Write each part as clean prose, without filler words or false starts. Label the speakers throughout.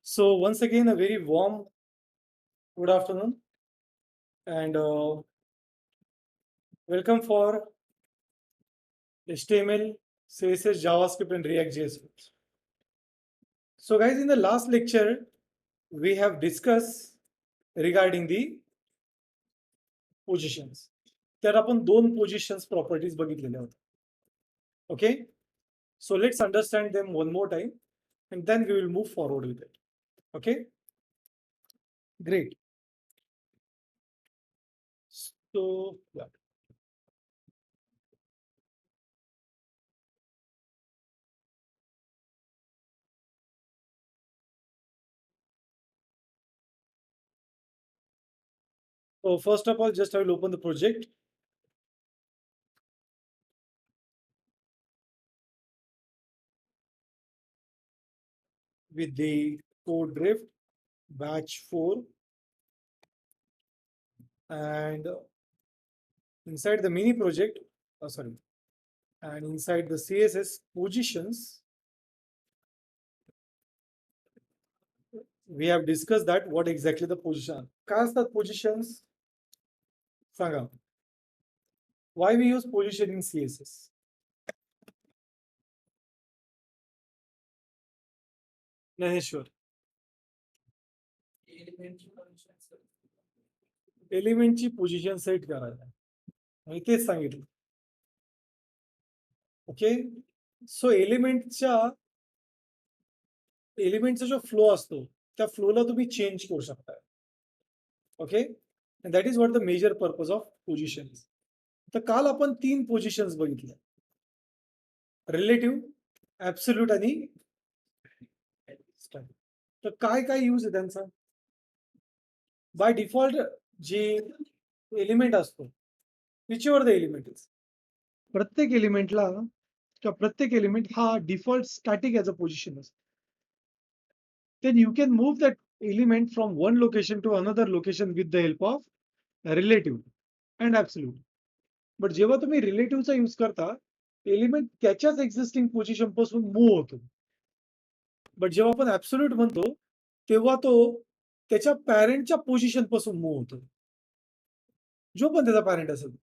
Speaker 1: So once again, a very warm good afternoon and welcome for HTML, CSS, JavaScript and React.js. So guys, in the last lecture, we have discussed regarding the positions. त्यात आपण दोन positions properties बघितलेल्या होत्या. Okay? So let's understand them one more time and then we will move forward with it. Okay? Great. So yeah. So first of all, just I will open the project. With the code drift batch 4 and inside the mini project, and inside the CSS positions, we have discussed that what exactly the position. काय असतात positions? सांगा. Why we use position in CSS? Naheshwar. एलिमेंटची position set करायला आणि तेच सांगितलं. Okay, so एलिमेंटचा जो flow असतो त्या फ्लोला तुम्ही चेंज करू शकता. Okay, and that is what the major purpose of position is. तर काल आपण 3 पोझिशन्स बघितल्या, रिलेटिव्ह, ऍब्सोल्यूट आणि स्टॅटिक. तर काय काय यूज आहे त्यांचा? बाय डिफॉल्ट जे एलिमेंट असतो, which ever the element is, प्रत्येक एलिमेंटला किंवा प्रत्येक एलिमेंट हा default static as a position असतो. then you can move that element from one location to another location with the help of relative and absolute. But जेव्हा तुम्ही रिलेटिव्हचा use करता, element त्याच्याच existing position पासून मूव्ह होतो. But जेव्हा आपण absolute म्हणतो तेव्हा तो त्याच्या पॅरेंटच्या पोझिशन पासून मूव्ह होतो, जो पण त्याचा पॅरेंट असेल.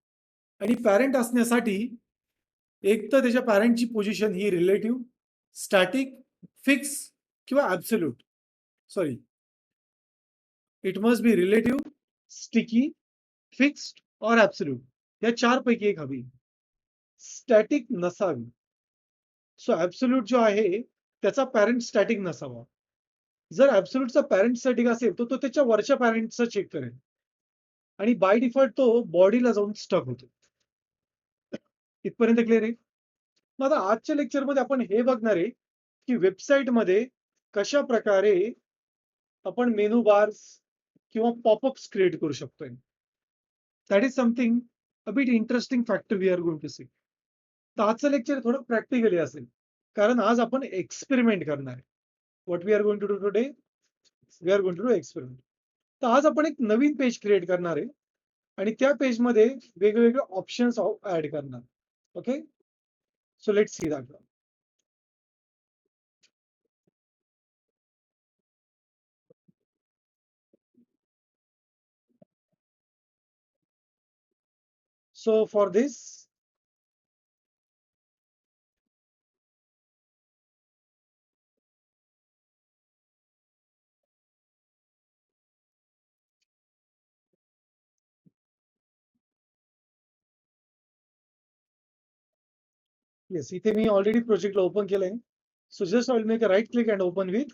Speaker 1: आणि पॅरेंट असण्यासाठी एक तर त्याच्या पॅरेंटची पोझिशन ही रिलेटिव्ह, स्टॅटिक, फिक्स किंवा absolute, sorry, it must B relative, sticky, fixed और ऍब्सोल्यूट, या चार पैकी एक हवी. स्टॅटिक नसावी. सो ऍब्सोल्यूट जो आहे त्याचा पॅरेंट स्टॅटिक नसावा. जर ऍब्सोल्यूटचा पॅरेंट स्टॅटिक असेल तर तो त्याच्या वरच्या पॅरेंटचा चेक करेल आणि बाय डिफॉल्ट तो बॉडीला जाऊन स्टक होतो. इथपर्यंत क्लिअर आहे? मग आता आजच्या लेक्चरमध्ये आपण हे बघणार आहे की वेबसाईटमध्ये कशा प्रकारे आपण मेनू बार्स किंवा पॉपअप्स क्रिएट करू शकतोय. That is something a bit interesting factor we are going to see. तर आजचं लेक्चर थोडं प्रॅक्टिकली असेल, कारण आज आपण एक्सपेरिमेंट करणार आहे. What we are going to do today, we are going to do experiment. तर आज आपण एक नवीन पेज क्रिएट करणार आहे आणि त्या पेजमध्ये वेगवेगळे ऑप्शन्स ऍड करणार. Okay, so let's see that. So for this, yes, इथे मी ऑलरेडी प्रोजेक्टला ओपन केलंय. So just I will make a right click and open with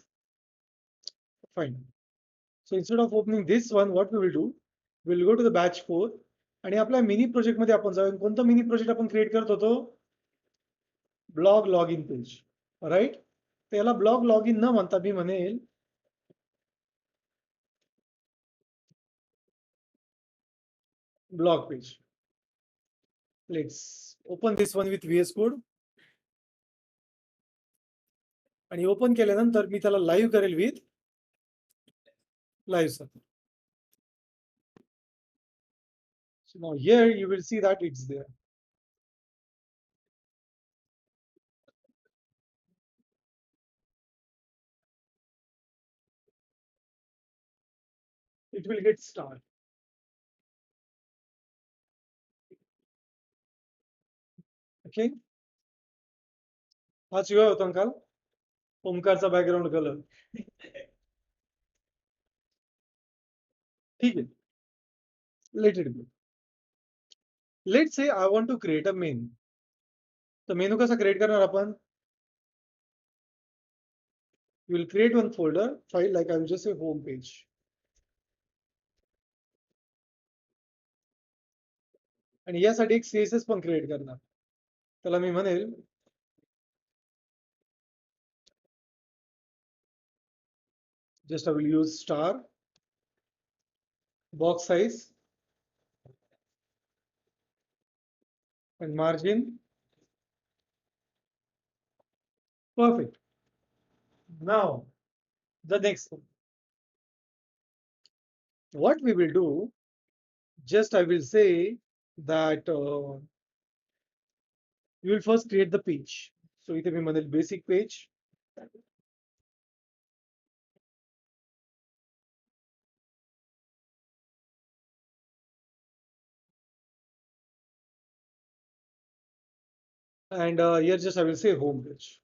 Speaker 1: find. So instead of opening this one, what we will do, we will go to the batch 4 आणि आपल्या mini project मध्ये आपण जाऊन कोणतं mini project आपण create करत होतो, blog log in page, right. त्याला ब्लॉग लॉग इन न म्हणता मी म्हणेल blog page. Let's open this one with VS code आणि ओपन केल्यानंतर मी त्याला लाईव्ह करेल विथ live server. So now here you will see that it's there. it will get star. Okay. हा शिवाय होता काल ओमकारचा बॅकग्राऊंड कलर. ठीक आहे. Let it be. Let's say I want to create a main. तर मेनू कसा क्रिएट करणार आपण? You will create one folder file, like I will just say home page. आणि यासाठी एक CSS पण क्रिएट करणार. त्याला मी म्हणेल just I will use star, box size, and margin. Perfect. Now the next one. What we will do, just I will say that you will first create the page. So इथे मी म्हणेल basic page. And here just I will say home page.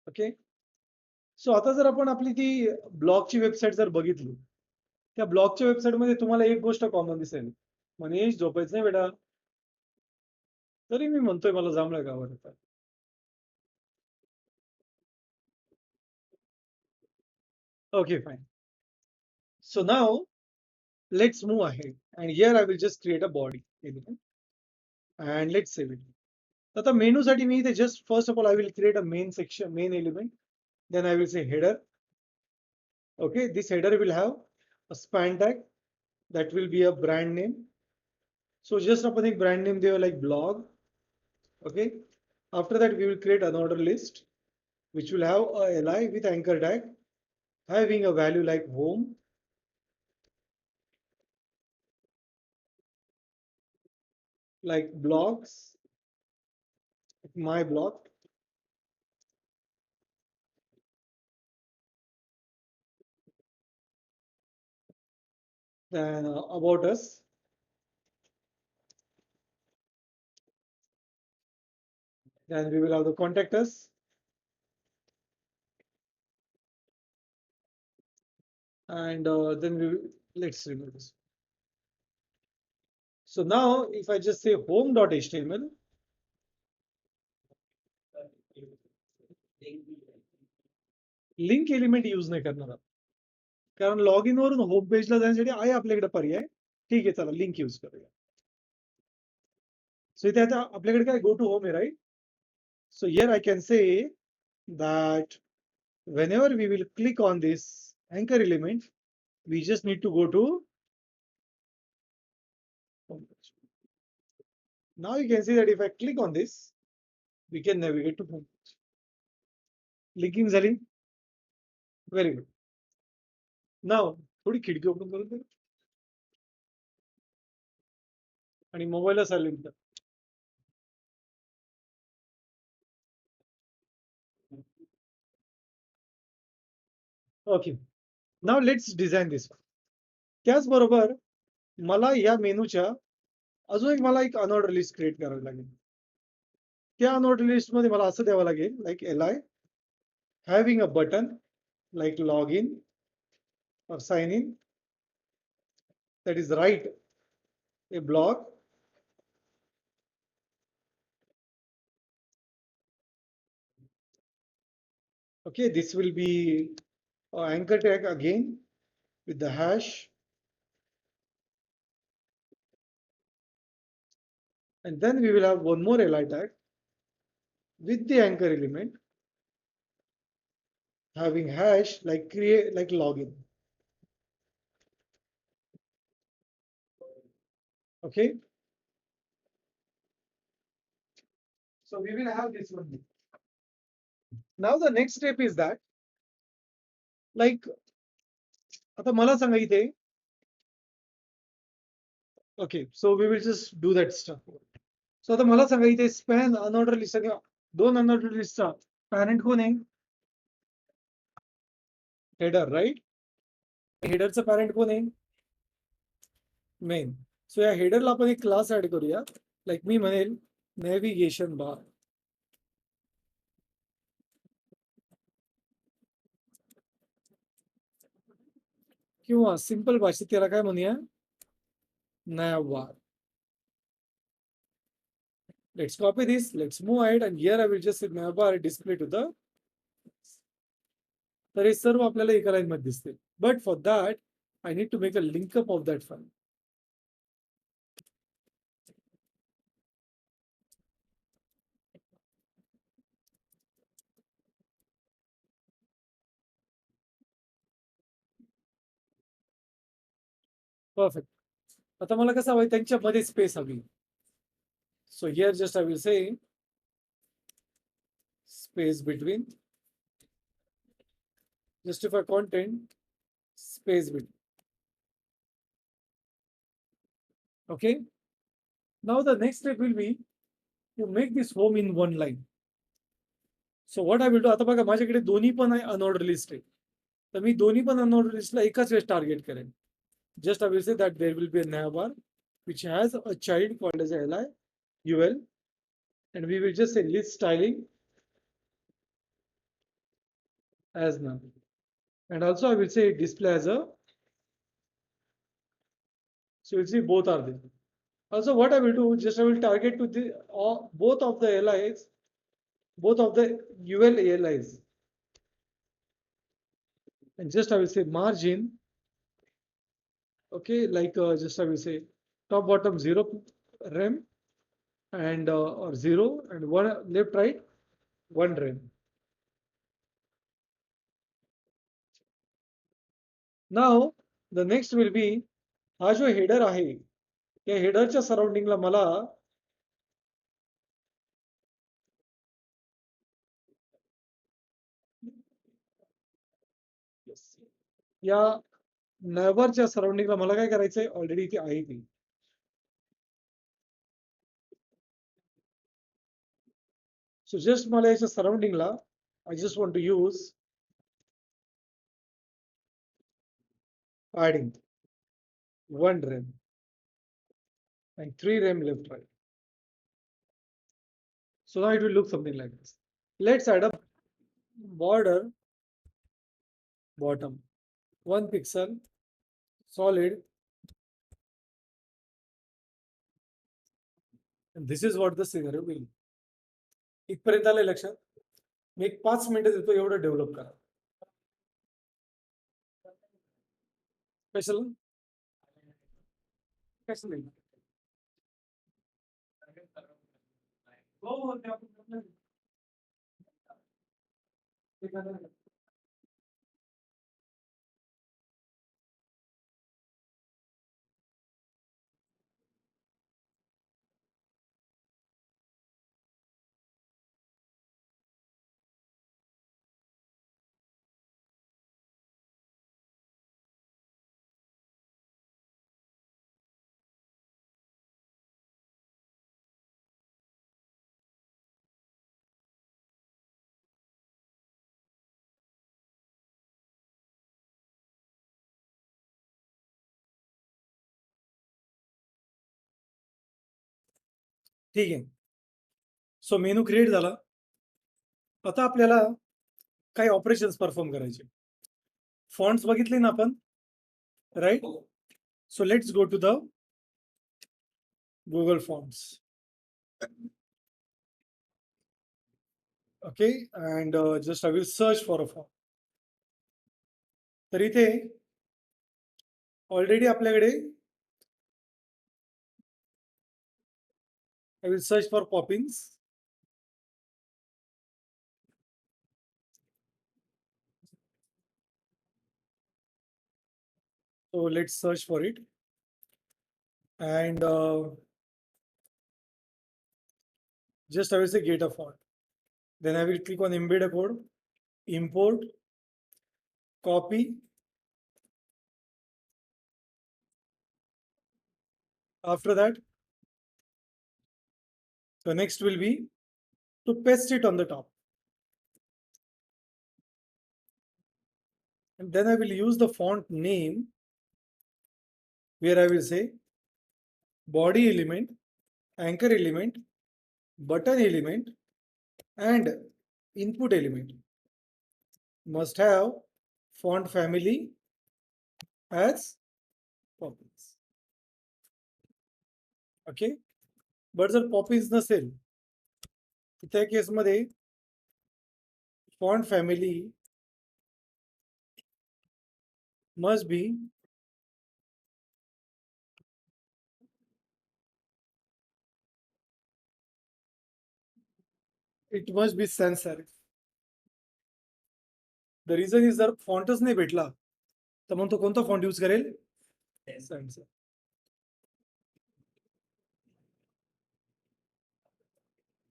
Speaker 1: Okay. So आता जर आपण आपली ती ब्लॉगची website जर बघितली, त्या ब्लॉगच्या वेबसाईटमध्ये तुम्हाला एक गोष्ट कॉमन दिसेल. मनीष झोपायचं नाही बेटा. तरी मी म्हणतोय मला जांभळ्या गावात येतात. Okay, fine. So now let's move ahead. And here I will just create a body element. And let's save it. आता मेनूसाठी मी इथे just first of all I will create a main section, main element. Then I will say header. Okay, this header will have a span tag that will be a brand name. So just आपण एक brand name देऊ like blog. Okay. After that we will create another list which will have a li with anchor tag having a value like home. Like blogs, my blog. Then about us. Then we will have the contact us. And then we will, let's remove this. So now if I just say home.html, link element use नाही करणार आहोत. कारण log in वरून home पेजला जाण्यासाठी आहे आपल्याकडे पर्याय. ठीक आहे, चला लिंक यूज करूया. सो इथे आता आपल्याकडे काय गो टू होम आहे, right? So here I can say that whenever we will click on this anchor element, we just need to go to home page. Now you can see that if I click on this, we can navigate to home page. Linking झाली. Very good. Now थोडी खिडकी open करून दे आणि मोबाईलला silent कर. Okay. Now let's design दिस. त्याचबरोबर मला या मेनूच्या अजून एक मला एक अनऑर्डर लिस्ट क्रिएट करावी लागेल. त्या अनऑर्डर लिस्ट मध्ये मला असं द्यावं लागेल like li having a button like login or sign in, that is write a blog, okay, this will be anchor tag again with the hash, and then we will have one more li tag with the anchor element having hash like create like login. Okay, so we will have this one. Now the next step is that like आता मला सांगा इथे. Okay, so we will just do that stuff. So आता मला सांगा इथे span unordered list दोन unordered लिस्टचा पॅरेंट कोण आहे? Header, right? हेडरचं पॅरेंट कोण आहे? मेन. सो या हेडरला आपण एक क्लास ऍड करूया. लाईक मी म्हणेल नेव्हिगेशन बार. किंवा सिंपल भाषेत त्याला काय म्हणूया? nav bar. Let's copy this. Let's move ahead, and here I will just say nav bar display to the. तर हे सर्व आपल्याला एका लाईन मध्ये दिसते. But for that I need to make a link up of that file. Perfect. आता मला कसं हवंय? त्यांच्यामध्ये स्पेस हवी. So here just I will say space between, justify content, space between. Okay. Now the next step will be to make this home in one line. So what I will do, आता बघा माझ्याकडे दोन्ही पण आहे unordered list आहे. तर मी दोन्ही पण अनऑर्डर लिस्टला एकाच वेळेस टार्गेट करेन. Just I will say that there will be a navbar which has a child called as li ul, and we will just say list styling as now, and also I will say display as a. So you'll see both are there. Also what I will do, just I will target to the both of the LIs, both of the UL ALIs, and just I will say margin. Okay, like just I will say top bottom 0 rem, and or 0 and 1 left right 1 rem. Now the next will be हा जो header आहे त्या हेडरच्या सराउंडिंगला मला या नेव्हरच्या सराउंडिंगला मला काय करायचंय? Already ती आहे ती. सो जस्ट मला याच्या सराउंडिंगला I just want to use adding 1 rem and 3 rem left right. So now it will look something like this. Let's add a border bottom 1 pixel solid, and this is what the scenario will. इथपर्यंत आलंय लक्षात? मी एक 5 मिनिटं देतो एवढं develop करा. Special कसं नाही? हो ठीक आहे. सो मेनू क्रिएट झाला. आता आपल्याला काही ऑपरेशन्स परफॉर्म करायचे. फॉन्ट्स बघितले ना आपण, right? So let's go to the Google Fonts. Okay, and just I will search for a font. तर इथे ऑलरेडी आपल्याकडे I will search for Poppins. So let's search for it, and just I will say get a font. Then I will click on embed a code, import, copy. After that, the next will be to paste it on the top. And then I will use the font name where I will say body element, anchor element, button element, and input element must have font family as Poppins. Okay, but जर Poppins नसेल तर त्या केसमध्ये font family must be sans serif. The reason is जर फॉन्टच नाही भेटला तर मग तो कोणता फॉन्ट यूज करेल? Sans serif.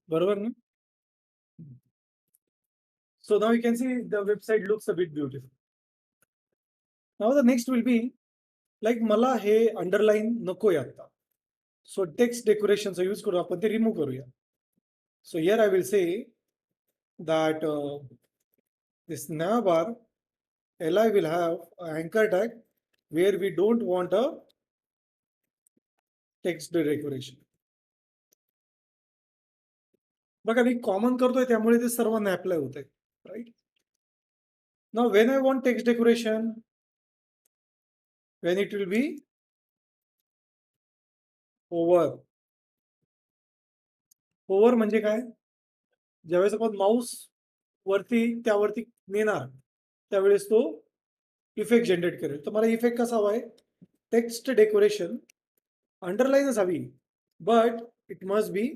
Speaker 1: बरोबर ना? So now you can see the website looks a bit beautiful. Now the next will be like मला हे अंडरलाईन नकोय आता. So text decoration चा यूज करू आपण ते रिमूव्ह करूया. So here I will say that this navbar li will have an anchor tag where we don't want a text decoration. बघा मी कॉमन करतोय त्यामुळे ते सर्वांना अप्लाय होतंय, right? Now when I want text decoration, when it will be over. Over म्हणजे काय? ज्यावेळेस आपण माऊस वरती त्यावरती नेणार त्यावेळेस तो इफेक्ट जनरेट करेल. तर मला इफेक्ट कसा हवाय? टेक्स्ट डेकोरेशन अंडरलाईनच हवी, but it must B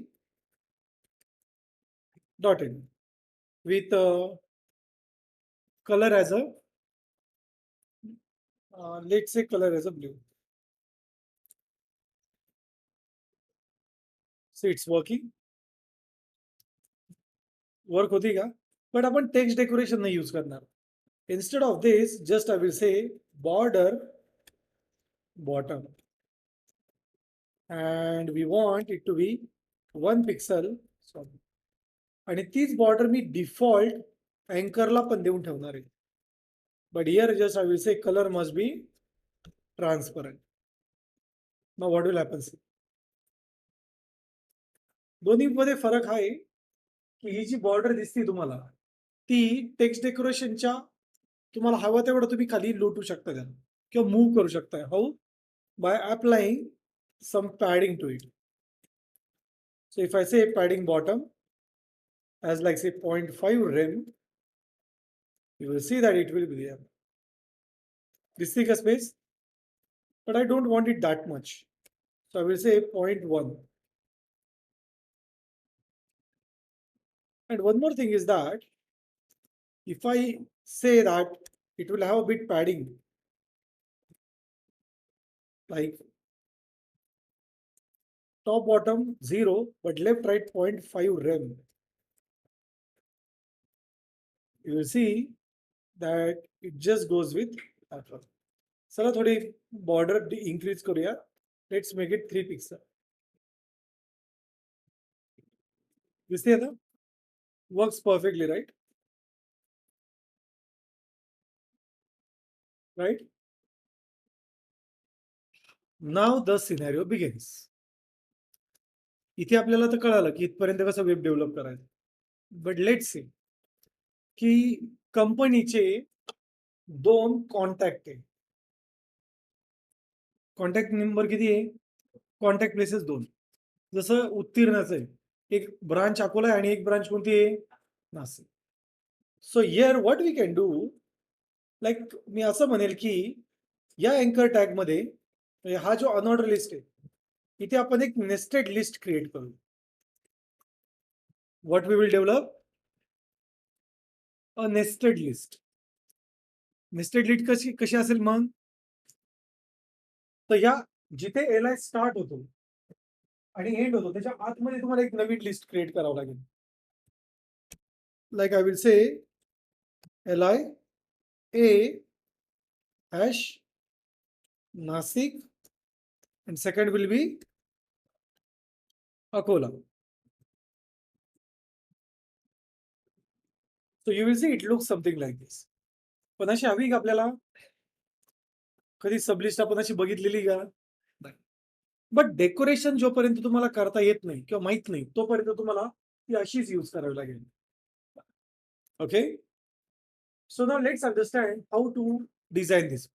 Speaker 1: dotted with color as a let's say color as a blue. So it's working. Work होती का? बट आपण टेक्स्ट डेकोरेशन नाही यूज करणार. Instead of this, just I will say border bottom, and we want it to be 1 pixel. Sorry. आणि तीच border मी default अँकरला पण देऊन ठेवणार आहे. But here just I will say colour must be transparent. Now what will happen? दोन्ही मध्ये फरक आहे की ही जी बॉर्डर दिसते तुम्हाला ती टेक्स्ट डेकोरेशनच्या तुम्हाला हवा तेवढं तुम्ही खाली लोटू शकता त्याला किंवा मूव्ह करू शकता. How? By applying some padding to it. So if I say padding bottom as like say 0.5 rem, you will see that it will be there. This is a space, but I don't want it that much. So I will say 0.1. And one more thing is that if I say that it will have a bit padding, like top bottom 0 but left right 0.5 rem, you will see that it just goes with that one. चला थोड़ी border increase करूया. Let's make it 3 pixel. दिसते आता? Works perfectly, right? Right? Now the scenario begins. इथे आपल्याला तर कळालं की इथपर्यंत कसं वेब डेव्हलप करायचं. बट लेट्स सी की कंपनीचे 2 कॉन्टॅक्ट आहे. कॉन्टॅक्ट नंबर किती आहे? Contact places 2. जसं उत्तीर्णाचं आहे, एक ब्रांच अकोला आहे आणि एक ब्रांच कोणती आहे? Nashik. So here what we can do, like मी असं म्हणेल की या अँकर टॅग मध्ये हा जो अनऑर्डर लिस्ट आहे इथे आपण एक नेस्टेड लिस्ट क्रिएट करू. What we will develop? A nested list. Nested list कशी असेल मग? तर या जिथे एल आय स्टार्ट होतो आणि एंड होतो त्याच्या आतमध्ये तुम्हाला एक नवीन लिस्ट क्रिएट करावं लागेल. Like I will say L I A hash Nashik and second will be Akola. So you will see it looks something like this. पण अशी हवी का आपल्याला? कधी सबलिस्ट आपण अशी बघितलेली का? बट डेकोरेशन जोपर्यंत तुम्हाला करता येत नाही किंवा माहित नाही तोपर्यंत तुम्हाला ती अशीच यूज करावी लागेल. Okay, so now let's understand how to design this.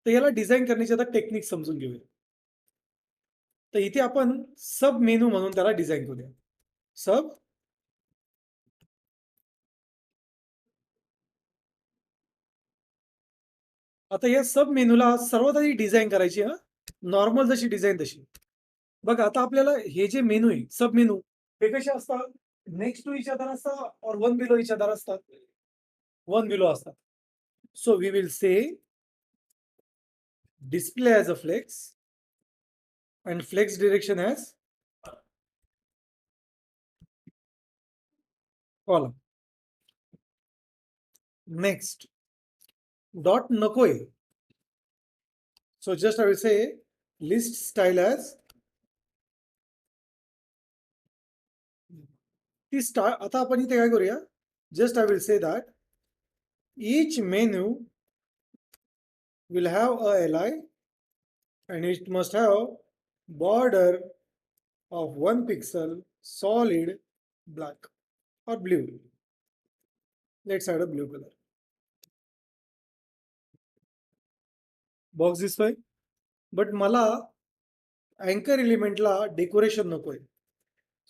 Speaker 1: तर याला डिझाईन करण्याचे आता टेक्निक समजून घेऊया. तर इथे आपण सब मेनू म्हणून त्याला डिझाईन करूया. सब आता या सब मेनूला सर्वात आधी डिझाईन करायची नॉर्मल जशी डिझाईन तशी. बघा आता आपल्याला हे जे मेनू आहे सब मेनू हे कसे असतात? नेक्स्ट टू इच अदर असतात और वन बिलो इच अदर असतात. वन बिलो असतात. So we will say display as a flex and flex direction as column. Next, dot nakoy. So just I will say list style as ती आता आपण इथे काय करूया? Just I will say that each menu will have a li and it must have border of 1 pixel solid black or blue. Let's add a blue color. Box this way. But मला अँकर एलिमेंटला decoration नकोय.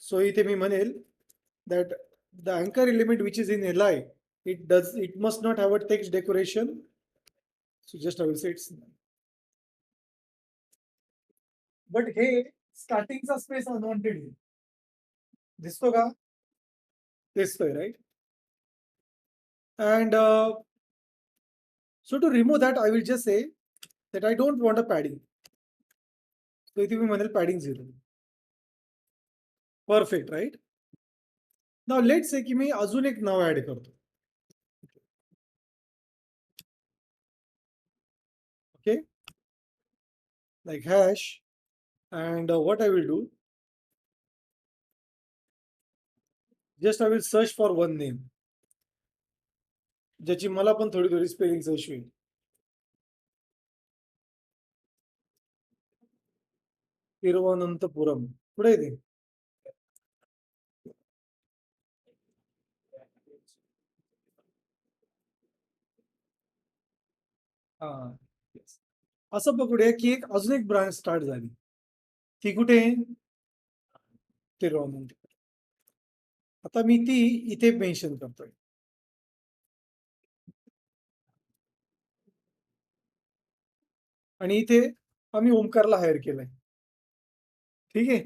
Speaker 1: So इथे मी म्हणेल that the anchor element which is in li it must not have a text decoration. So just I will say it's but हे स्टार्टिंगचा space unwanted आहे. दिसतो का? दिसतोय right. And so to remove that I will just say that I don't want a padding. So इथे मी म्हणेल padding 0. Perfect, right? Now let's say की मी अजून एक नाव ऍड करतो. Okay, like hash, and what I will do, just I will search for one name ज्याची मला पण थोडी थोडी स्पेलिंगचा इश्यू आहे. तिरुवनंतपुरम पुढे येते. हा, असं बघूया की एक अजून एक ब्रांच स्टार्ट झाली. ती कुठे? तिरुवनंतपुरम. आता मी ती इथे मेन्शन करतोय. आणि इथे आम्ही ओमकारला हायर केलंय. ठीक आहे.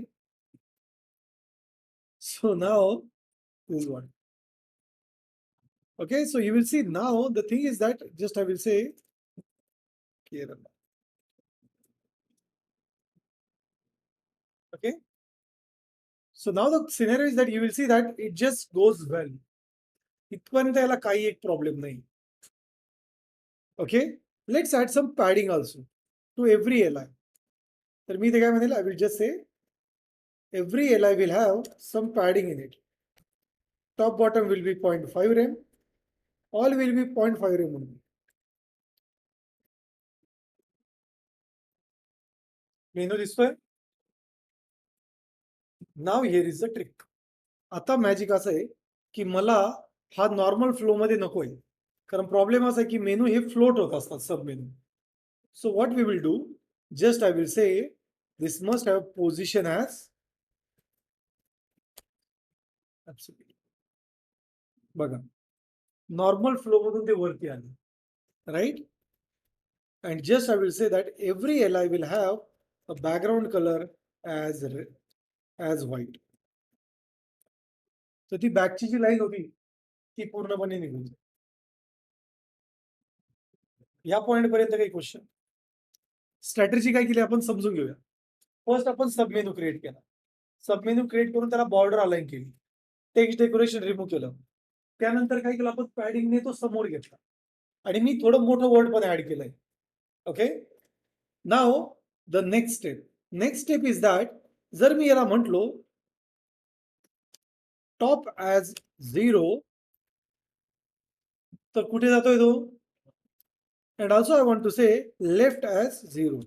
Speaker 1: So now this one. Okay, so you will see now the thing is that just I will say Kerala. Okay, so now the scenario is that you will see that it just goes well. इथपर्यंत याला काही एक problem नाही. Okay, let's add some padding also to every li. तर मी ते काय म्हणेल, I will just say every li will have some padding in it. Top bottom will be 0.5 rem. All will be 0.5 rem only. Menu दिसतोय. Now here is the trick. आता magic असं आहे की मला हा नॉर्मल फ्लो मध्ये नकोय, कारण प्रॉब्लेम असा आहे की मेनू हे फ्लोट होत असतात sub menu. So what we will do, just I will say this must have position as बघा नॉर्मल फ्लो मधून ते वरती आले, right. And just I will say that every L I will have a background colour as white. तर ती बॅकची जी line होती ती पूर्णपणे निघून जाईल. या पॉइंट पर्यंत काही क्वेश्चन? स्ट्रॅटेजी काय केली आपण समजून घेऊया. फर्स्ट आपण सब मेनू क्रिएट केला. सब मेनू क्रिएट करून त्याला बॉर्डर अलाइन केली. टेक्स्ट डेकोरेशन रिमूव्ह केलं. त्यानंतर काय केलं आपण, पॅडिंगने तो समोर घेतला आणि मी थोडं मोठं वर्ड पण ऍड केलंय. Okay, now the next step. Next step is that जर मी याला म्हटलो टॉप ॲज 0 तर कुठे जातोय तो? And also I want to say left as 0.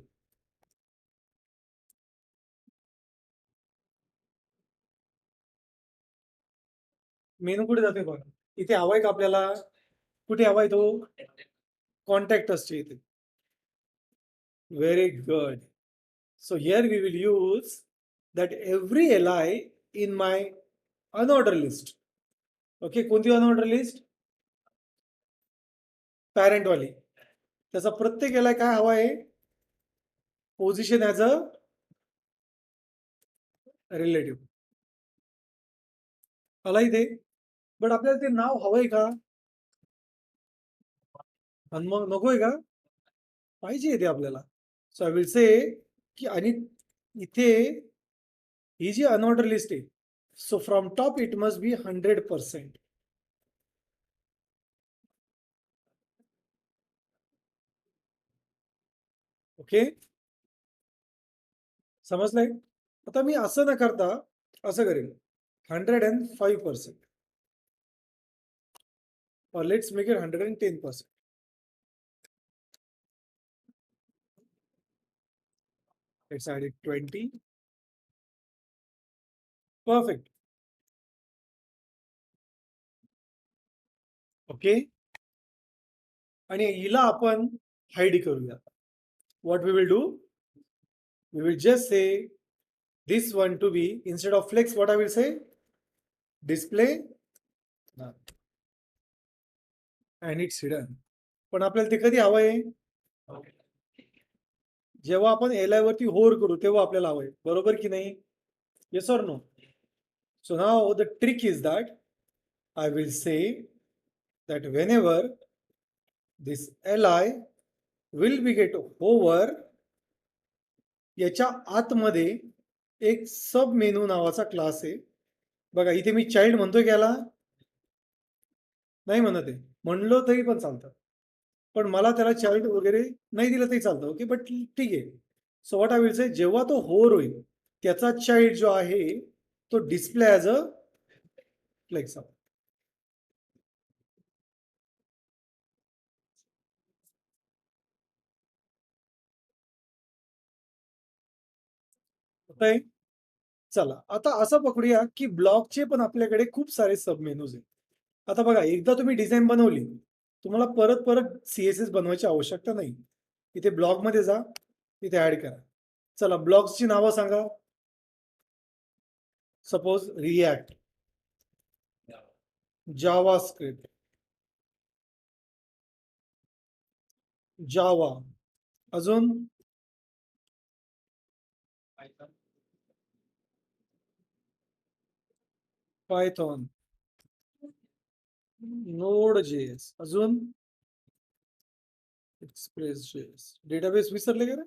Speaker 1: Menu कुठे जातोय बघा. इथे हवाय का आपल्याला? कुठे हवाय तो? कॉन्टॅक्ट असते इथे. Very good. So here we will use that every li in my unordered list. Okay, कोणती unordered list? Parent वाली. त्याचा प्रत्येक li काय हवा आहे? Position as a relative. आला इथे. बट आपल्याला ते नाव हवंय का? आणि मग नकोय का? पाहिजे इथे आपल्याला. सो आय विल से की आणि इथे ही जी अनऑर्डर लिस्ट आहे. So from top it must be 100%. Okay, समजलंय? आता मी असं न करता असं करेल 105%. or let's make it 110%. Let's add it 20. Perfect. Okay. आणि हिला आपण हाईड करूया. What we will do? We will just say this one to be, instead of flex, what I will say? Display. And it's hidden. पण आपल्याला ते कधी हवंय? जेव्हा आपण एल आय वरती होर करू तेव्हा आपल्याला हवंय. बरोबर की नाही? Yes or no? So now the trick is that I will say that whenever this li will be get over, याच्या आतमध्ये एक सब मेनू नावाचा क्लास आहे. बघा इथे मी चाइल्ड म्हणतोय याला नाही म्हणत आहे. म्हणलो तरी पण चालतं. पण मला त्याला चाइल्ड वगैरे नाही दिलं तरी चालतं. ओके, बट ठीक आहे. सो व्हॉट आय विल से, जेव्हा तो होर होईल त्याचा चाइल्ड जो आहे तो डिस्प्ले ॲज अ फ्लेक्स. होतंय? चला आता असं पकडूया की ब्लॉकचे पण आपल्याकडे खूप सारे सब मेनूज आहेत. आता बघा एकदा तुम्ही डिझाईन बनवली, तुम्हाला परत परत सीएसएस बनवायची आवश्यकता नाही. इथे ब्लॉगमध्ये जा, इथे ऍड करा. चला ब्लॉक्सची नावं सांगा. सपोज रिॲक्ट, जावा स्क्रिप्ट, जावा, अजून पायथॉन, नोड जेएस, अजून एक्सप्रेस जेएस. डेटाबेस विसरले का रे?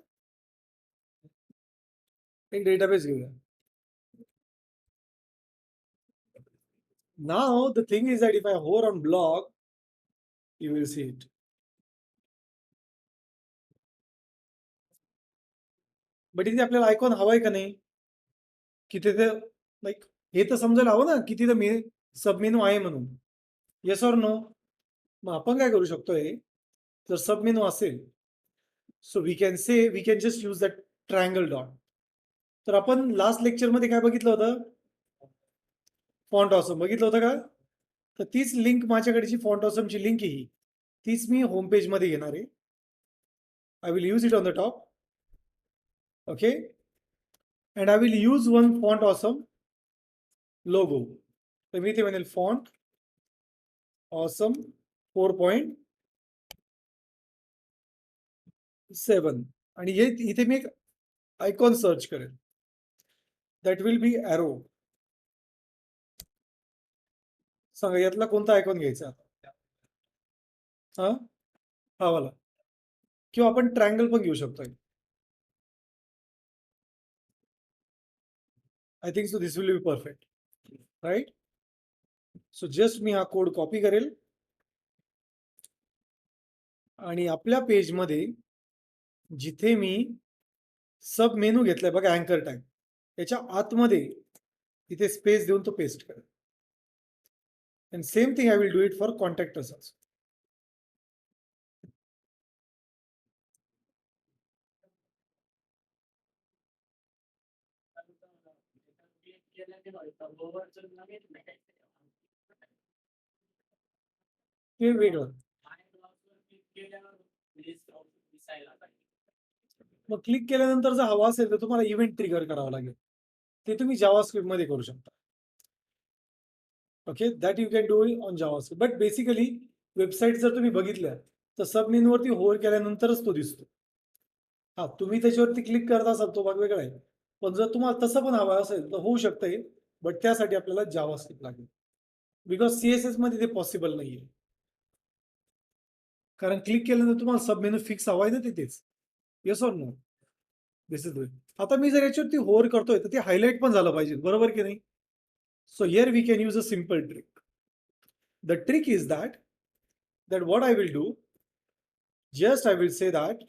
Speaker 1: एक डेटाबेस घेऊया. Now the thing is that if I hover on block, you will see it. But इथे आपल्याला आयकॉन हवाय का नाही? की तिथे लाईक हे तर समजायला हवं ना की तिथे सब मेनू आहे म्हणून. Yes or no? मग आपण काय करू शकतोय, जर सब मेनू असेल so we can say we can just use that triangle dot. तर आपण लास्ट लेक्चरमध्ये काय बघितलं होतं? फॉन्ट ऑसम बघितलं होतं का? तर तीच लिंक माझ्याकडची फॉन्ट ऑसमची लिंक ही तीच मी होम पेजमध्ये घेणार आहे. I will use it on the top. Okay, and I will use one font awesome logo. तर मी ते म्हणेल फॉन्ट ऑसम 4.7 आणि इथे मी एक आयकॉन सर्च करेल. That will be arrow. सांगा यातला कोणता आयकॉन घ्यायचा? हा, हा वाला. किंवा आपण ट्रायंगल पण घेऊ शकतोय. I think so this will be perfect, right? So just मी हा कोड कॉपी करेल आणि आपल्या पेजमध्ये जिथे मी सब मेनू घेतलाय बघा अँकर टॅग, त्याच्या आतमध्ये इथे स्पेस देऊन तो पेस्ट करेल. And same thing I will do it for contact us. ते वेगळं. मग क्लिक केल्यानंतर जर हवा असेल तर तुम्हाला इव्हेंट ट्रिगर करावं लागेल. ते तुम्ही जावास्क्रिप्ट मध्ये करू शकता. Okay, that you can do on JavaScript. But basically website जर तुम्ही बघितल्या तर सब मेनूवरती होल्ड केल्यानंतरच तो दिसतो. हा, तुम्ही त्याच्यावरती क्लिक करत असाल तो भाग वेगळा आहे. पण जर तुम्हाला तसं पण हवं असेल तर होऊ शकतं हे, बट त्यासाठी आपल्याला जावास्क्रिप्ट लागेल. बिकॉज सीएसएस मध्ये ते पॉसिबल नाहीये. कारण क्लिक केल्यानंतर तुम्हाला सब मेनू फिक्स हवाय ना तिथेच. Yes or no? This is way. आता मी जर याच्यावरती होर करतोय तर ते हायलाइट पण झालं पाहिजे, बरोबर की नाही? So here we can use a simple trick. The trick is that what I will do, just I will say that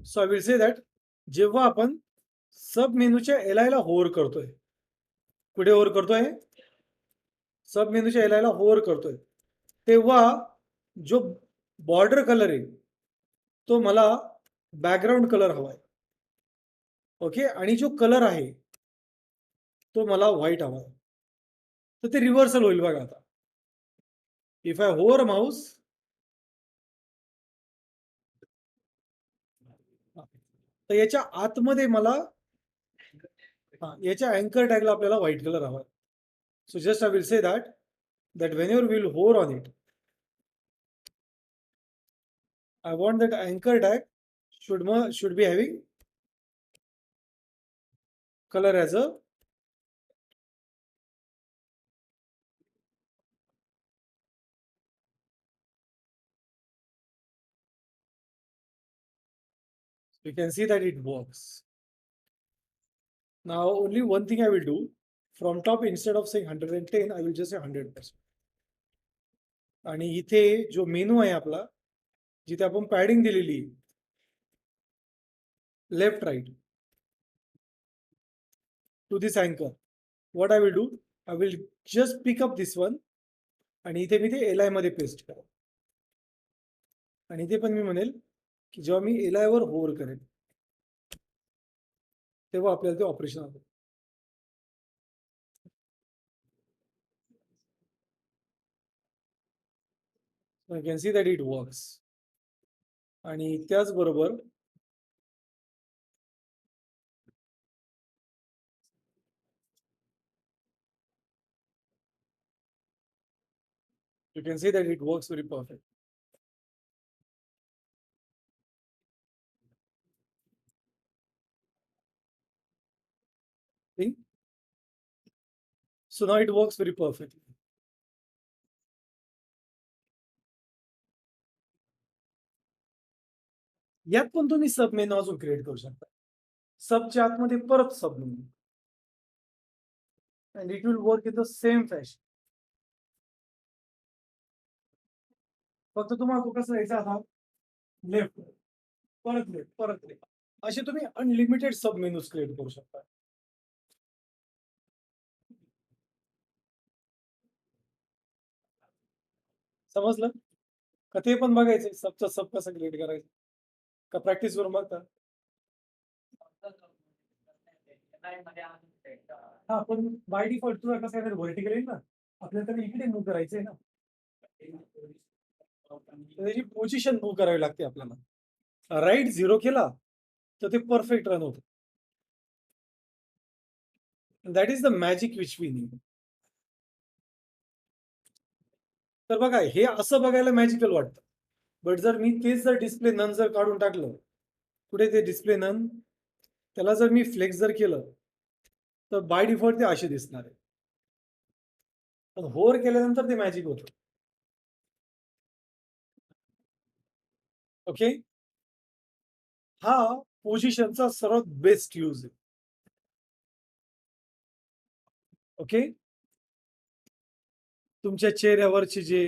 Speaker 1: so I will say that जेव्हा आपण सब मेनूच्या एल ला होर करतोय, कुठे होर करतोय? सब मेनूच्या एल ला होर करतोय, तेव्हा जो बॉर्डर कलर आहे तो मला बॅकग्राऊंड कलर हवाय. ओके, आणि जो कलर आहे तो मला व्हाईट हवाय. तर ते रिव्हर्सल होईल बघा आता. इफ आय होवर माऊस, तर याच्या आतमध्ये मला याच्या अँकर टॅगला आपल्याला व्हाईट कलर हवा. So just I will say that whenever we will hover on it, I want that anchor tag should be having color as a you can see that it works. Now only one thing I will do, from top instead of saying 110 I will just say 100%. आणि इथे जो menu आहे आपला, जिथे आपण padding दिलेली left right to दिस अँकर, what I will do, I will just pick up this one आणि इथे मी ते एल मध्ये पेस्ट करेन. आणि इथे पण मी म्हणेल की जेव्हा मी एल वर होवर करेन तेव्हा आपल्याला ते ऑपरेशन आलं. I can see that it works. आणि त्याचबरोबर you can see that it works very perfect. See? So now it works very perfectly. यात पण तुम्ही सब मेनू अजून क्रिएट करू शकता. सबच्या आतमध्ये परत सब menu, and it will work in the same fashion. फक्त तुम्हाला तो कसं यायचा आता लेफ्ट, परत लेफ्ट, परत लेफ्ट, असे तुम्ही अनलिमिटेड सब मेनूज क्रिएट करू शकता. समजलं का? ते पण बघायचं सबचा सब कसं क्रिएट करायचं का? प्रॅक्टिस करून बघता. हा, पण बाय डिफॉल्ट तुला कसं आहे, व्हर्टिकल आहे ना, आपल्याला तर इकडे मूव्ह करायचंय ना, त्याची पोझिशन मूव्ह करावी लागते आपल्याला. राईट 0 केला तर ते परफेक्ट रन होतं. That is the magic which we need. तर बघा, हे असं बघायला मॅजिकल वाटतं, बट जर मी तेच जर डिस्प्ले नन जर काढून टाकलं, कुठे ते डिस्प्ले नन, त्याला जर मी फ्लेक्स जर केलं तर बाय डिफॉल्ट ते असे दिसणार आहे. पण होर केल्यानंतर ते मॅजिक होतं. ओके, हा पोझिशनचा सर्वात बेस्ट यूज आहे. ओके, तुमच्या चेहऱ्यावरचे जे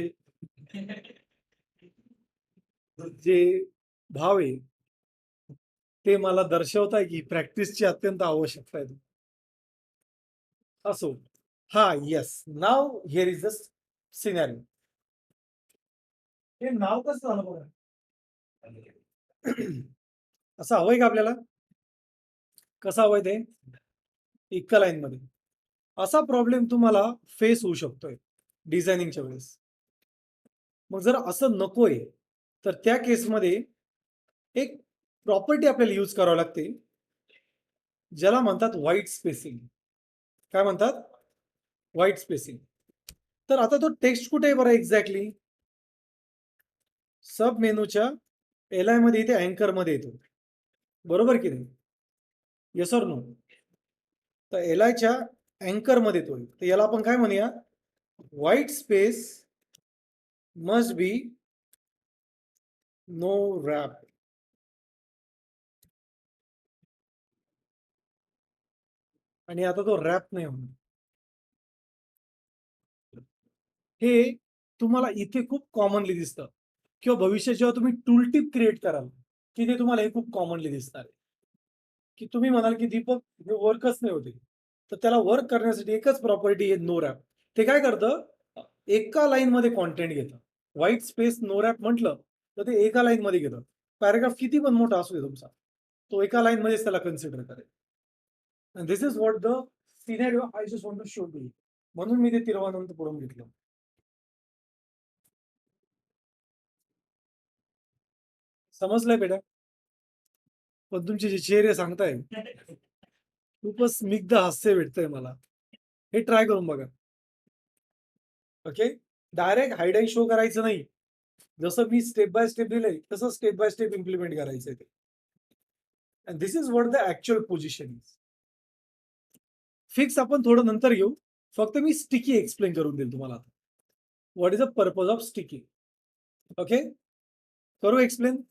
Speaker 1: जे भाव आहे ते मला दर्शवत आहे की प्रॅक्टिसची अत्यंत आवश्यकता आहे. असो, हा, yes, now here is the scenario. हे नाव कसं झालं बघा. असं हवंय का आपल्याला? कसा हवाय ते इक्का लाईन मध्ये. असा प्रॉब्लेम तुम्हाला फेस होऊ शकतोय डिझायनिंगच्या वेळेस. मग जर असं नकोय, तर त्या केसमध्ये एक प्रॉपर्टी आपल्याला यूज करावी लागते, ज्याला म्हणतात व्हाईट स्पेसिंग. काय म्हणतात? White spacing. तर आता तो टेक्स्ट कुठे आहे बरं एक्झॅक्टली? सब मेनूच्या एल मध्ये इथे अँकर मध्ये येतो. बरोबर की नाही? Yes or no? तर एल आयच्या अँकर मध्ये येतोय. तर याला आपण काय म्हणूया? White space must be no wrap. आणि आता तो रॅप नाही होणार. हे तुम्हाला इथे खूप कॉमनली दिसतं, किंवा भविष्यात जेव्हा तुम्ही टूल टिप क्रिएट कराल, तिथे तुम्हाला हे खूप कॉमनली दिसणार आहे. की तुम्ही म्हणाल की दीपक हे वर्कच नाही होते, तर त्याला वर्क करण्यासाठी एकच प्रॉपर्टी आहे, नो रॅप. ते काय करतं, एका लाईन मध्ये कॉन्टेंट घेतं. व्हाईट स्पेस नो रॅप म्हटलं तर ते एका लाईन मध्ये घेतं. पॅराग्राफ किती पण मोठा असू दे तुमचा, तो एका लाईन मध्येच त्याला कन्सिडर करेल. And this is what the scenario I just want to show to you. म्हणून मी ते तिरुवनंतपुरम घेतलं. समजलंय बेटा? पण तुमचे जे चेहरे सांगताय, खूपच स्निग्ध हास्य भेटतंय मला. हे ट्राय करून बघा. Okay. Direct hide and show करायचं नाही. जसं मी स्टेप बाय स्टेप दिलंय तसं स्टेप बाय स्टेप इम्प्लिमेंट करायचंय ते. And this is what the actual position is. Fix आपण थोडं नंतर घेऊ. फक्त मी स्टिकी एक्सप्लेन करून देईल तुम्हाला. What is the purpose of sticky? Okay, करू एक्सप्लेन?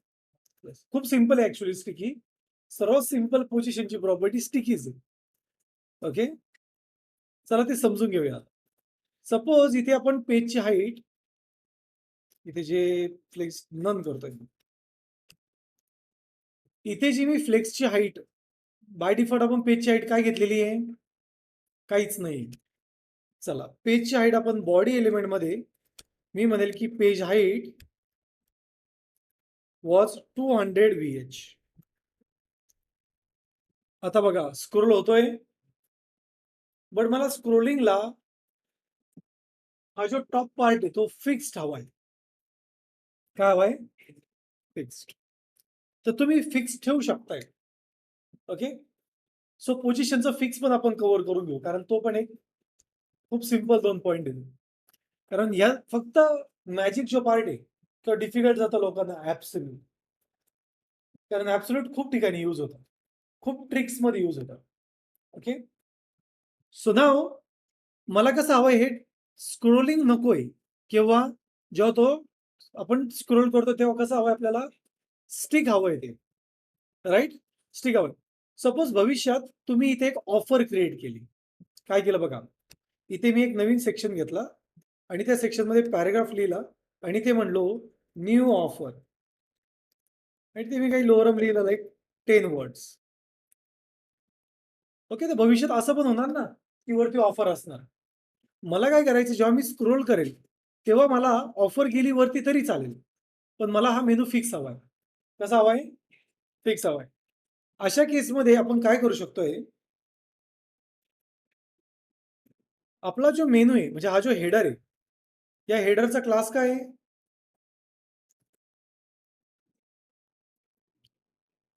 Speaker 1: खूप सिंपल आहे ऍक्च्युअली स्टिकी. सर्वात सिंपल पोझिशनची प्रॉपर्टी स्टिकीज आहे. ओके, चला ते समजून घेऊया. सपोज इथे आपण पेजची हाईट, इथे जे फ्लेक्स नन करतोय, इथे जी मी फ्लेक्सची हाईट, बाय डिफॉल्ट आपण पेजची हाईट काय घेतलेली आहे? काहीच नाही. चला, पेजची हाईट आपण बॉडी एलिमेंट मध्ये मी म्हणेल की पेज हाईट वॉज 200 VH. आता बघा स्क्रोल होतोय, बट मला स्क्रोलिंगला हा जो टॉप पार्ट आहे तो फिक्स्ड हवाय. काय हवाय? फिक्स्ड. तर तुम्ही फिक्स ठेवू शकताय. ओके, सो पोझिशनचं फिक्स पण आपण कव्हर करून घेऊ, कारण तो पण एक खूप सिंपल 2 पॉईंट आहे. कारण ह्या फक्त मॅजिक जो पार्ट आहे तो डिफिकल्ट जातं लोकांना ऍब्सोल्यूट. कारण ऍब्सोल्यूट खूप ठिकाणी यूज होतं, खूप ट्रिक्स मध्ये यूज होतं. ओके, सो नाव मला कसं हवंय, हे स्क्रोलिंग नकोय. किंवा जेव्हा तो आपण स्क्रोल करतो तेव्हा कसं हवंय आपल्याला? स्टिक हवंय ते. राईट, स्टिक हवंय. सपोज भविष्यात तुम्ही इथे एक ऑफर क्रिएट केली. काय केलं बघा, इथे मी एक नवीन सेक्शन घेतला आणि त्या सेक्शन मध्ये पॅराग्राफ लिहिला आणि ते म्हणलो न्यू ऑफर. आणि ते मी काही लोअरम लिहिलं लाईक 10 वर्ड्स. ओके, तर भविष्यात असं पण होणार ना की वरती ऑफर असणार. मला काय करायचं, जेव्हा मी स्क्रोल करेल तेव्हा मला ऑफर गेली वरती तरी चालेल, पण मला हा मेनू फिक्स हवाय. कसा हवाय? फिक्स हवाय. अशा केसमध्ये आपण काय करू शकतोय, आपला जो मेनू आहे म्हणजे हा जो हेडर आहे, या हेडरचा क्लास काय आहे?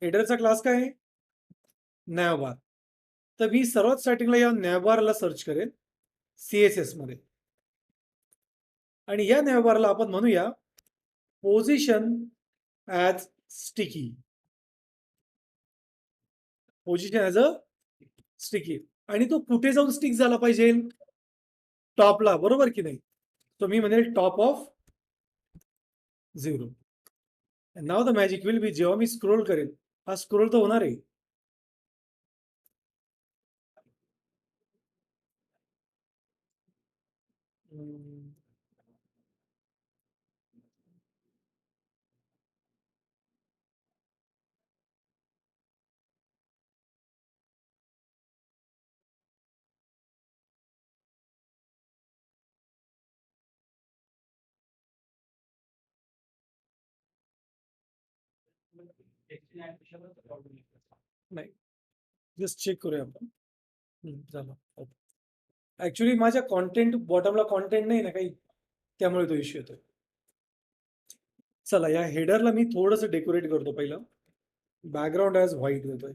Speaker 1: हेडरचा क्लास काय आहे? नॅवबार. तर मी सर्वात स्टार्टिंगला या नॅवबारला सर्च करेन सीएसएस मध्ये, आणि या नॅवबारला आपण म्हणूया position as sticky. Position as a sticky. आणि तो कुठे जाऊन स्टिक झाला पाहिजे? टॉपला, बरोबर की नाही? तो मी म्हणेल top of 0. Now the magic will be, जेव्हा मी स्क्रोल करेल हा स्क्रोल तर होणार आहे. नाही, जस्ट चेक करूया आपण. झालं. ऍक्च्युली माझ्या कॉन्टेंट बॉटमला कॉन्टेंट नाही ना काही, त्यामुळे तो इश्यू येतोय. चला या हेडरला मी थोडंसं डेकोरेट करतो पहिलं. बॅकग्राऊंड ॲज व्हाईट देतोय.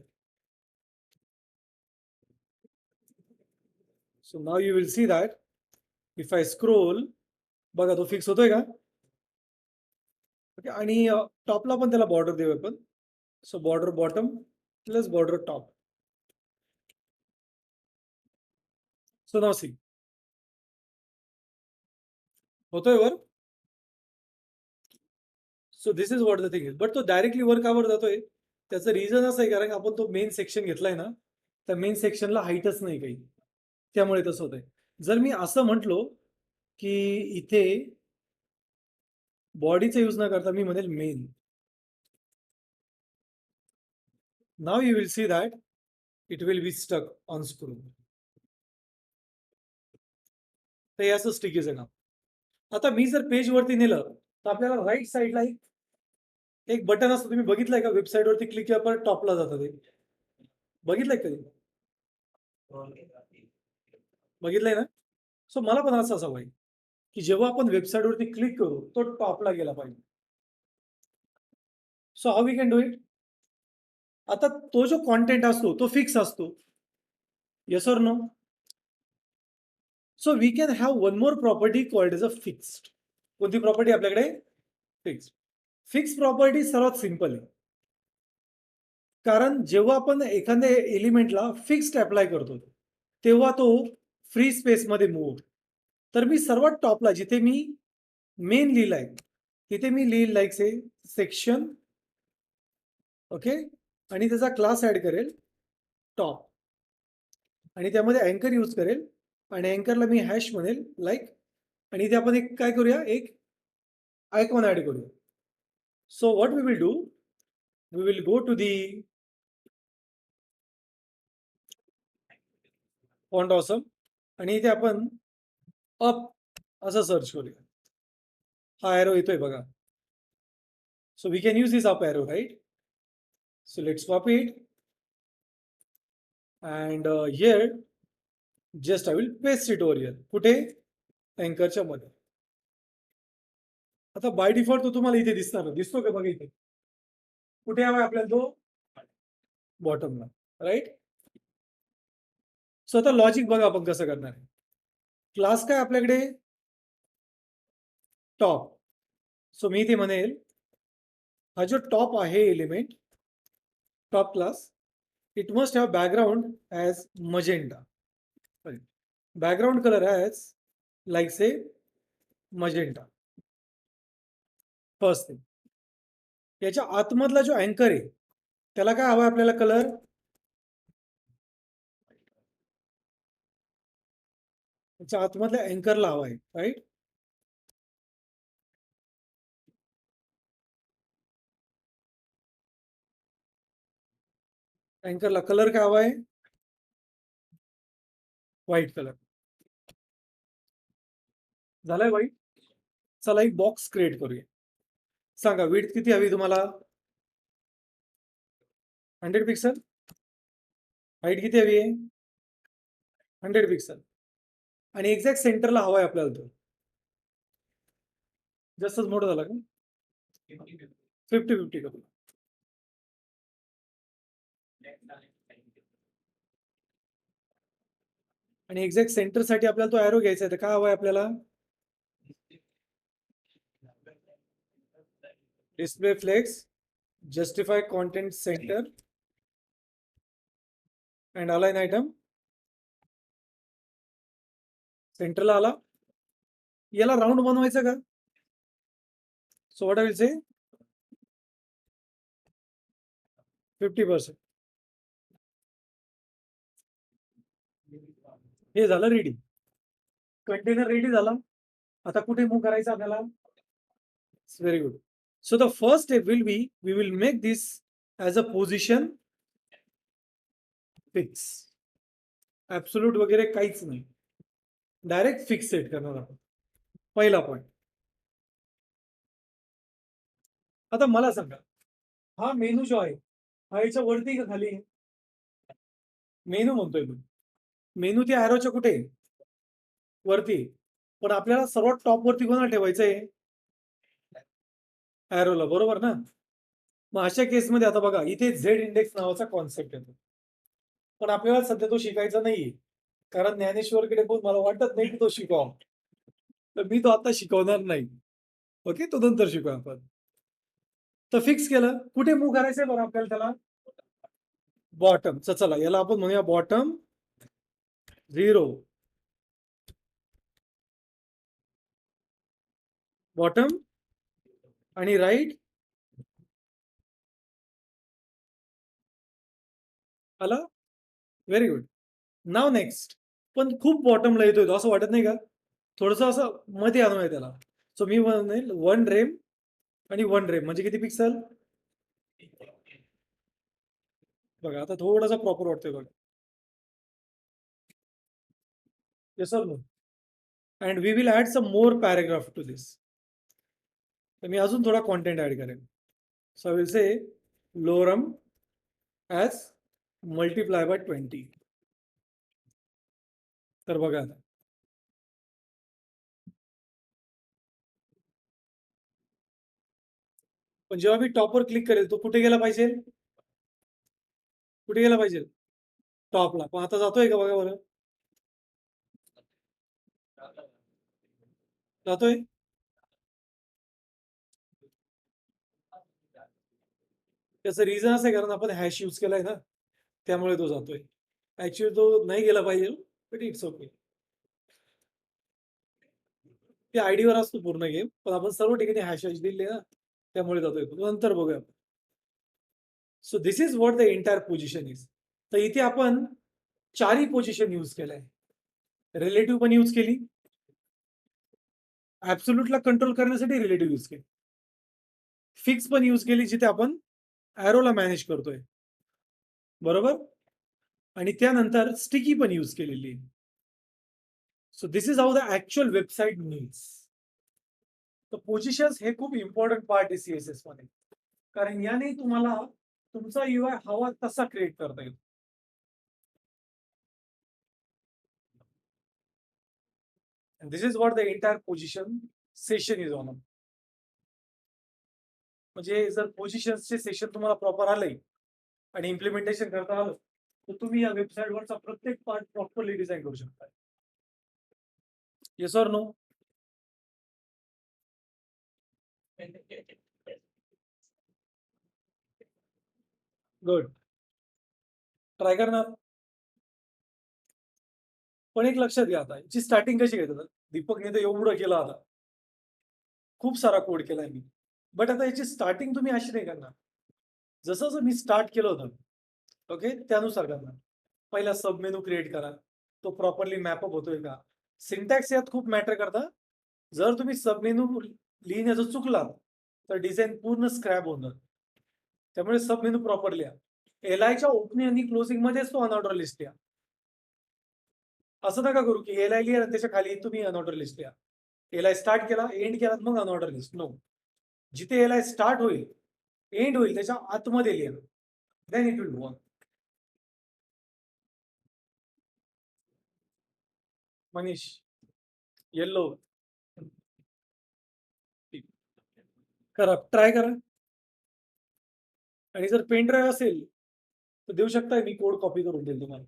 Speaker 1: So now you will see that if I scroll, बघा तो फिक्स होतोय का? ओके. आणि टॉपला पण त्याला बॉर्डर देऊ आपण. So border bottom plus border top. So now सी होतोय वर. So this is what the thing is. But तो डायरेक्टली वर कावर जातोय, त्याचं रिझन असं आहे कारण आपण तो मेन सेक्शन घेतलाय ना, त्या मेन सेक्शनला हाईटच नाही काही, त्यामुळे तसं होतंय. जर मी असं म्हटलो की इथे बॉडीचा यूज न करता मी म्हणेल main, now you will see that it will be stuck on screen. तर हे असं स्टिकीज आहे ना. आता मी जर पेज वरती नेलं तर आपल्याला राईट साईडला एक बटन असतं, तुम्ही बघितलंय का? वेबसाईट वरती क्लिक केलं पर टॉपला जातं ते, बघितलंय कधी? बघितलंय ना? सो मला पण असं हवंय की जेव्हा आपण वेबसाईट वरती क्लिक करू तो टॉपला गेला पाहिजे. So how we can do it? आता तो जो कॉन्टेंट असतो तो फिक्स असतो, yes or no? So we can have one more property called as a fixed. कोणती प्रॉपर्टी आपल्याकडे? फिक्स्ड. फिक्स प्रॉपर्टी सर्वात सिंपल आहे, कारण जेव्हा आपण एखाद्या एलिमेंटला फिक्स्ड अप्लाय करतो तेव्हा तो फ्री स्पेसमध्ये मूव्ह होतो. तर मी सर्वात टॉपला जिथे मी मेन लिहिलंय तिथे मी लिहिल लाईक से सेक्शन, ओके, आणि त्याचा क्लास ऍड करेल टॉप, आणि त्यामध्ये अँकर यूज करेल, आणि अँकरला मी हॅश म्हणेल लाईक, आणि इथे आपण एक काय करूया, एक आयकॉन ऍड करूया. So what we will do, we will go to the font awesome, आणि इथे आपण अप असं सर्च करूया. हा एरो येतोय बघा. So we can use this up arrow, right? So let's copy it and here just I will paste it over here. कुठे? अँकरच्या मध्ये. आता बाय डिफॉल्ट तो तुम्हाला इथे दिसणार, दिसतो का बघा इथे? कुठे हवाय आपल्याला तो? बॉटमला, राईट? सो आता लॉजिक बघा आपण कसं करणार आहे. क्लास काय आपल्याकडे? टॉप. सो मी इथे म्हणेल हा जो टॉप आहे element, top class, it must have background as magenta, background colour as like say magenta. First thing. याच्या आतमधला जो अँकर आहे त्याला काय हवा आपल्याला कलर? त्याच्या आतमधल्या अँकरला हवा आहे, राईट? अँकरला कलर काय हवा आहे? White colour. झालंय व्हाईट. चला एक बॉक्स क्रिएट करूया. सांगा विड्थ किती हवी तुम्हाला? 100 पिक्सल. हाईट किती हवी आहे? 100 पिक्सल. आणि एक्झॅक्ट सेंटरला हवाय आपल्याला तो. जास्तच मोठं झालं का? 50-50 करू. आणि एक्झॅक्ट सेंटर साठी आपल्याला तो एरो घ्यायचा आहे, तर काय हवाय आपल्याला? Display flex, justify content center and align item. सेंटरला आला. याला राऊंड बनवायचं का? So what I will say 50%. हे झालं रेडी. कंटेनर रेडी झाला. आता कुठे मूव्ह करायचं आपल्याला? Very good. So the first step will be, we will make this as a position fix. Absolute वगैरे काहीच नाही, डायरेक्ट फिक्स सेट करणार आपण. पहिला पॉईंट. आता मला सांगा, हा मेनू जो आहे हा याच्या वरती का खाली? मेनू म्हणतोय मी. मेनू त्या ॲरोच्या कुठे आहे? वरती आहे. पण आपल्याला सर्वात टॉपवरती कोणाला ठेवायचंय? ॲरोला, बरोबर ना? मग अशा केसमध्ये आता बघा, इथे झेड इंडेक्स नावाचा कॉन्सेप्ट येतो. पण आपल्याला सध्या तो शिकायचा नाहीये. कारण ज्ञानेश्वरकडे पण मला वाटत नाही की तो शिकावा. तर मी तो आता शिकवणार नाही. ओके, तो नंतर शिकूया आपण. तर फिक्स केलं. कुठे मूव्ह करायचंय बरं आपल्याला त्याला? बॉटम. तर चला याला आपण म्हणूया बॉटम 0. बॉटम आणि राईट आला? Very good. Now next. पण खूप बॉटमला येतोय तो, असं वाटत नाही का? थोडंसं असं मध्ये आणूया त्याला. सो मी म्हणेल 1 रेम आणि 1 रेम म्हणजे किती पिक्सल? बघा आता थोडासा प्रॉपर वाटतोय बघा. Yes or no? And we will add some more paragraph to this. तर मी अजून थोडा कंटेंट ॲड करेन. So I will say lorem as multiply by 20. तर बघा आता. पण जेव्हा मी टॉपवर क्लिक करेल तो कुठे गेला पाहिजे? कुठे गेला पाहिजे? टॉपला. पण आता जातोय का बघा बरं? जातोय? त्याचं रिझन असं आहे कारण आपण हॅश यूज केलाय ना, त्यामुळे तो जातोय. ॲक्चुअली तो नाही गेला पाहिजे, बट इट्स ओके. ते आयडीवर असतो पूर्ण गेम, पण आपण सर्व ठिकाणी हॅश दिले ना, त्यामुळे जातोय तो. नंतर बघूया. So this is what the entire position is. तर इथे आपण 4ही पोझिशन यूज केलंय. रिलेटिव्ह पण यूज केली. ॲब्सोल्यूटला कंट्रोल करण्यासाठी रिलेटिव्ह यूज केली. फिक्स पण यूज केली जिथे आपण ॲरोला मॅनेज करतोय. बरोबर? आणि त्यानंतर स्टिकी पण यूज केलेली आहे. So this is how the actual website needs. तर पोझिशन्स हे खूप इम्पॉर्टंट पार्ट आहे सीएसएस मध्ये. कारण याने तुम्हाला तुमचा यूआय हवा तसा क्रिएट करता येतो. And this is what the entire position session is on. म्हणजे जर पोझिशन्सचे सेशन तुम्हाला प्रॉपर आले आणि इम्प्लिमेंटेशन करता आलं तर तुम्ही या वेबसाईटवरचा प्रत्येक पार्ट प्रॉपरली डिझाईन करू शकता. Yes or no? Good. Try करणार. पण एक लक्षात घ्या आता याची स्टार्टिंग कशी घेतात? दीपकने तर एवढं केलं आता. खूप सारा कोड केलाय मी. बट आता याची स्टार्टिंग तुम्ही अशी नाही करणार. जसं मी स्टार्ट केलं होतं, ओके, त्यानुसार करणार. पहिला सब मेनू क्रिएट करा. तो प्रॉपरली मॅपअप होतोय का? सिंटॅक्स यात खूप मॅटर करतं. जर तुम्ही सब मेनू लिहिण्याचं चुकला तर डिझाईन पूर्ण स्क्रॅप होणार. त्यामुळे सब मेनू प्रॉपर लिहा. एलआयच्या ओपनिंग आणि क्लोजिंग मध्येच तो अनऑर्डर लिस्ट लिहा. असं नका करू की एलआय लिहा त्याच्या खाली तुम्ही अनऑर्डर लिस्ट लिहा. एलआय स्टार्ट केला, एंड केला मग अनऑर्डर लिस्ट. नो. जिथे एलआय स्टार्ट होईल, एंड होईल त्याच्या आतमध्ये लिहा. Then it will work. Manish, yellow करा, ट्राय करा. आणि जर पेन ड्राईव्ह असेल तर देऊ शकताय, मी कोड कॉपी करून देईल तुम्हाला.